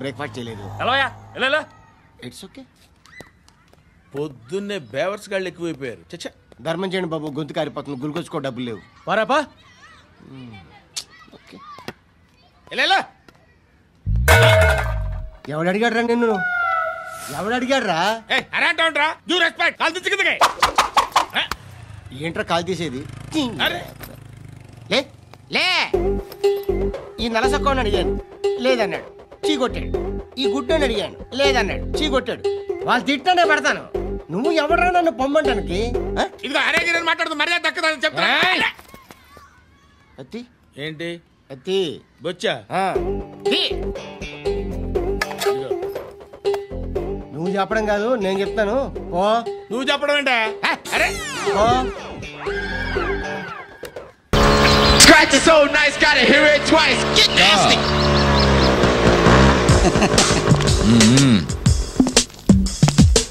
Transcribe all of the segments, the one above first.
Breakfast చేయలేదు. It's okay. పొద్దున్నే బేవర్స్ గాళ్ళు ఎక్కువైపోయారు. చచ్చా ధర్మం చేయండి బాబు, గొంతు కారిపోతుంది. గురికొచ్చుకో డబ్బులు లేవు. పారాపా. ఓకే. ఎవడు అడిగాడు రా నిన్ను? ఎవడు అడిగాడు రా? ఏంట్రా కాల్ తీసేది? లే ఈ నలసక్కని అడిగాను, లేదన్నాడు, చీ కొట్టాడు. ఈ గుడ్డని అడిగాను, లేదన్నాడు, చీ కొట్టాడు. వాళ్ళు తిట్టానే పడతాను. నువ్వు ఎవడరా నన్ను పొమ్మంటానికి? మాట్లాడుతూ మర్యాద దక్కదని చెప్తా. అత్తి ఏంటి అత్తి బొచ్చా? నువ్వు చెప్పడం కాదు, నేను చెప్తాను. ఓ నువ్వు చెప్పడం ఏంటే? అరే ఓ Scratch is so nice, gotta hear it twice. Get nasty.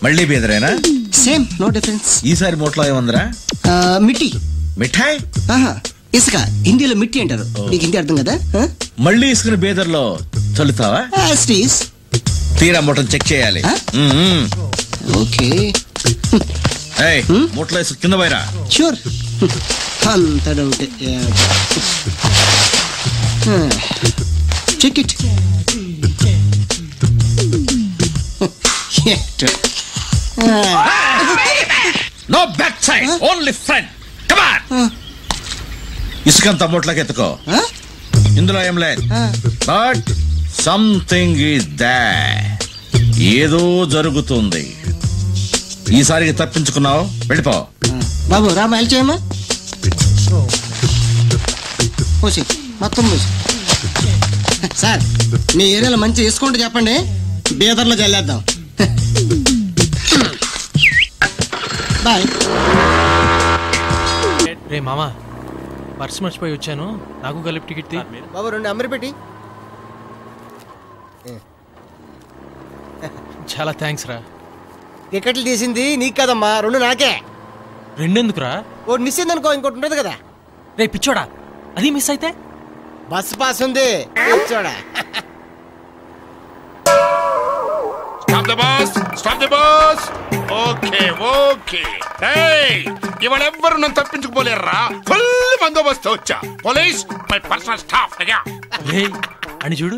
మళ్ళీ బేదరేనా? Same, no difference. ఈసారి మూట్లో ఏముందిరా? మిట్టి. మిఠాయి? ఇసుక. హిందీలో మిట్టి అంటారు. నీకు హిందీ అర్థం కదా? మళ్ళీ ఇసుకని బేదర్లో చల్లుతావా? తీరా మూటను చెక్ చేయాలి. ఓకే. మూటలో ఇసుక కింద పోయిరా. షూర్. అంత doubt. Check it. No back side, only front. Come on. ఇసుకంతా మూటలోకి ఎత్తుకో. ఇందులో ఏం లేదు. But something is there. ఏదో జరుగుతుంది. ఈసారికి తప్పించుకున్నావు, వెళ్ళిపో. బాబు రామ హెల్ప్ చేయమ్మా. మొత్తం సార్, మీ ఏరియాలో మంచి వేసుకుంటూ చెప్పండి, బేదర్లో చల్లేద్దాం. బాయ్. రే మామా, పర్స్ మర్చిపోయి వచ్చాను, నాకు కలిపి టికెట్ తీ. బాబు 2 అమరి పెట్టి. చాలా థ్యాంక్స్ రా. టికెట్లు తీసింది నీకు కదమ్మా, 2 నాకే. 2 ఎందుకురా? ఒకటి మిస్ అయింది అనుకో, ఇంకోటి ఉండదు కదా. రే పిచ్చోడా, అది మిస్ అయితే? బస్ పాస్ ఉంది. పిచ్చోడా. Stop the bus! Stop the bus! Okay, okay. Hey! ఇవాళ ఎవ్వరు నన్ను తప్పించుకోలేరురా. ఫుల్ బందోబస్తు వచ్చా. Police, my personal staff. రే అని చూడు,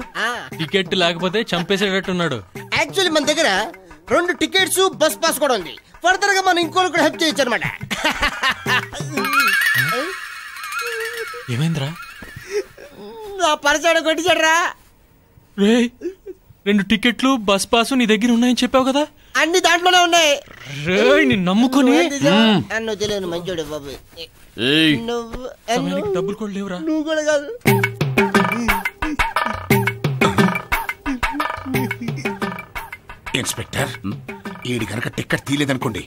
టికెట్ లేకపోతే చంపేసేటట్టున్నాడు. యాక్చువల్లీ మన దగ్గర 2 టికెట్స్, బస్ పాస్ కూడా ఉంది. ఫర్దర్ గా మనం ఇంకోరు కూడా హెల్ప్ చేయొచ్చు అనమాట. ఏమైందిరా? నా పరిచయం కొట్టించాడరా. రే 2 టికెట్లు, బస్ పాసు నీ దగ్గర ఉన్నాయని చెప్పావు కదా? అన్ని దాంట్లోనే ఉన్నాయి. రే నిన్ను నమ్ముకొని. నువ్వు తెలియదు మంచోడు బాబు. డబ్బులు కూడా లేవురా. నువ్వు కూడా కాదు. ఇన్స్పెక్టర్, ఈడి కనుక టికెట్ తీయలేదనుకోండి,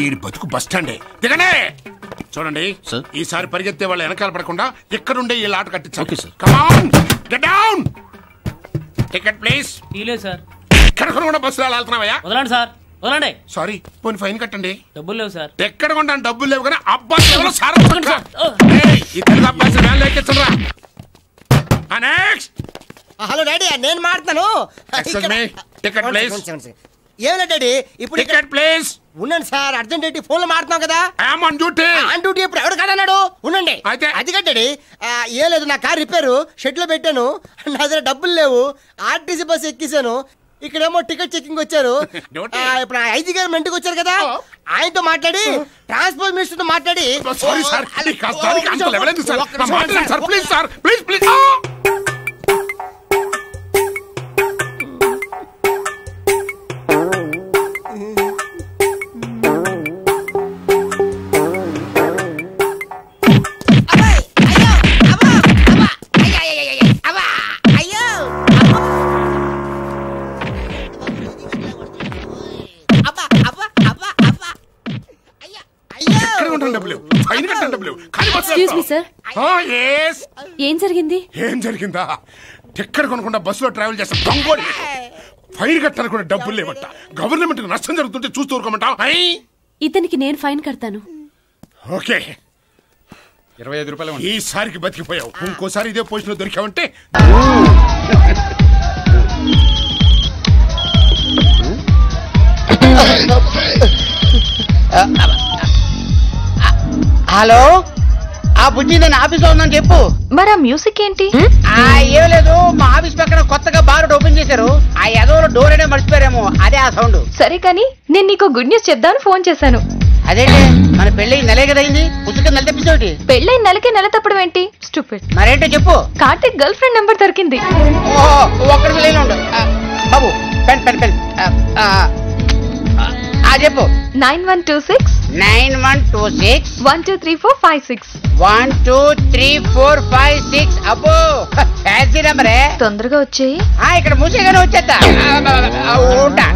ఈడి బతుకు బస్ స్టాండే. దిగనే చూడండి, ఈసారి పరిగెత్తే వాళ్ళు వెనకాల పడకుండా ఇక్కడుండే ఈ ఆట కట్టించాలి. Come on, get down. Ticket please. తీయలేదు సార్. ఎక్కడ కొనుగొన్న బస్సులో వెళ్తున్నావయ్యా? వదలండి సార్, వదలండి. సారీ, పోనీ ఫైన్ కట్టండి. డబ్బులు లేవు సార్. ఎక్కడ కొంటాను? డబ్బులు లేవు కానీ అబ్బాయి సార్ ఇతను అబ్బాయి వ్యాన్ ఎక్కించరా. నెక్స్ట్. హలో డాడీ, నేను మాట్లాడతాను. Ticket please. ఏమన్నా డాడీ ఇప్పుడు? Ticket please. ఉండండి సార్, అర్జెంట్ ఏంటి? ఫోన్ లో మాట్లాడుతున్నాం కదా. I'm on duty. On duty ఇప్పుడు ఎవడు కాదన్నాడు? ఉండండి. అయితే అది కట్టాడి. ఏం లేదు, నా కార్ రిపేరు, షెడ్ లో పెట్టాను. నా దగ్గర డబ్బులు లేవు. ఆర్టీసీ బస్ ఎక్కిసాను. ఇక్కడేమో టికెట్ చెకింగ్ వచ్చారు. ఇప్పుడు ఐజీ గారు ఇంటికి వచ్చారు కదా, ఆయనతో మాట్లాడి ట్రాన్స్పోర్ట్ మినిస్టర్ తో మాట్లాడి. Sorry sir, please sir, please please. ఏం జరిగింది? ఏం జరిగిందా? టికెట్ కొనకుండా బస్సులో ట్రావెల్ చేస్తా దొంగోడి. ఫైన్ కట్టాలనుకునే డబ్బులు లేవట. గవర్నమెంట్ నష్టం జరుగుతుంటే చూస్తూ ఊరుకోమంటావు? ఇతనికి నేను ఫైన్ కడతాను. ఓకే, 25 రూపాయలు. ఈసారికి బతికిపోయావు. ఇంకోసారి ఇదే పొజిషన్ లో దొరికావంటే హలో, ఆ బుజ్జి నేను ఆఫీస్ లో ఉందని చెప్పు. మరి ఆ మ్యూజిక్ ఏంటి? ఏం లేదు, మా ఆఫీస్ పక్కన కొత్తగా బార్ ఓపెన్ చేశారు. ఆ ఎదవలో డోర్ అనే మర్చిపోయారేమో, అదే ఆ సౌండ్. సరే కానీ నేను నీకు గుడ్ న్యూస్ చెప్దామని ఫోన్ చేశాను. అదేంటి, మన పెళ్లి నెలే కదా అయింది, పుస్తకం నెల తెప్పించోటి. పెళ్ళై నెల తప్పడం ఏంటి? స్టూపిడ్. మరేంటో చెప్పు. కార్తీక్ గర్ల్ ఫ్రెండ్ నెంబర్ దొరికింది. ఒక్కడికి లైన్ ఉండు బాబు. పెన్ పెన్ పెన్ చెప్పు. 9126 9126 123456 123456. అబ్బో, ఫ్యాన్సీ నెంబరే. తొందరగా వచ్చేయి. ఇక్కడ మూసేగానే వచ్చేస్తా. ఉంటా.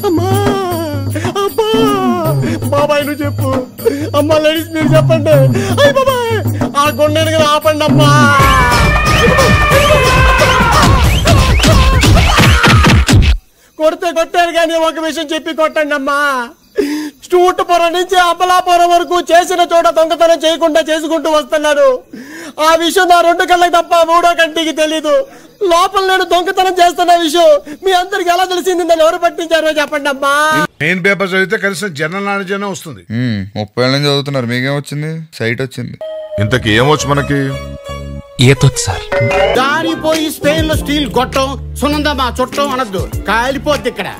అమ్మా అమ్మా లేడీస్ మీరు చెప్పండి. అయ్య బాబాయ్, ఆ గుండెని ఆపండి అమ్మా. కొడితే కొట్టారు కానీ ఒక విషయం చెప్పి కొట్టండి అమ్మా. స్టూటుపురం నుంచి అమలాపురం వరకు చేసిన చోట దొంగతనం చేయకుండా చేసుకుంటూ వస్తున్నాను. ఆ విషయం నా 2 కళ్ళకి తప్ప 3వ కంటికి తెలీదు. లోపల నేను దొంగతనం చేస్తున్న విషయం మీ అందరికి ఎలా తెలిసింది? నన్ను ఎవరు పట్టించారో చెప్పండి అమ్మా. మెయిన్ పేపర్ చదివితే కనీసం జనరల్ నాలెడ్జ్ అయినా వస్తుంది. 30 ఏళ్ళ నుంచి చదువుతున్నారు, మీకేం వచ్చింది? సైట్ వచ్చింది. ఇంతకి ఏమొచ్చు మనకి? ఈతొచ్చు సార్. దారిపోయి స్పెయిన్ లో స్టీల్ గొట్టం సునందమ్మా చుట్టం అనద్దు, కాలిపోద్ది ఇక్కడ.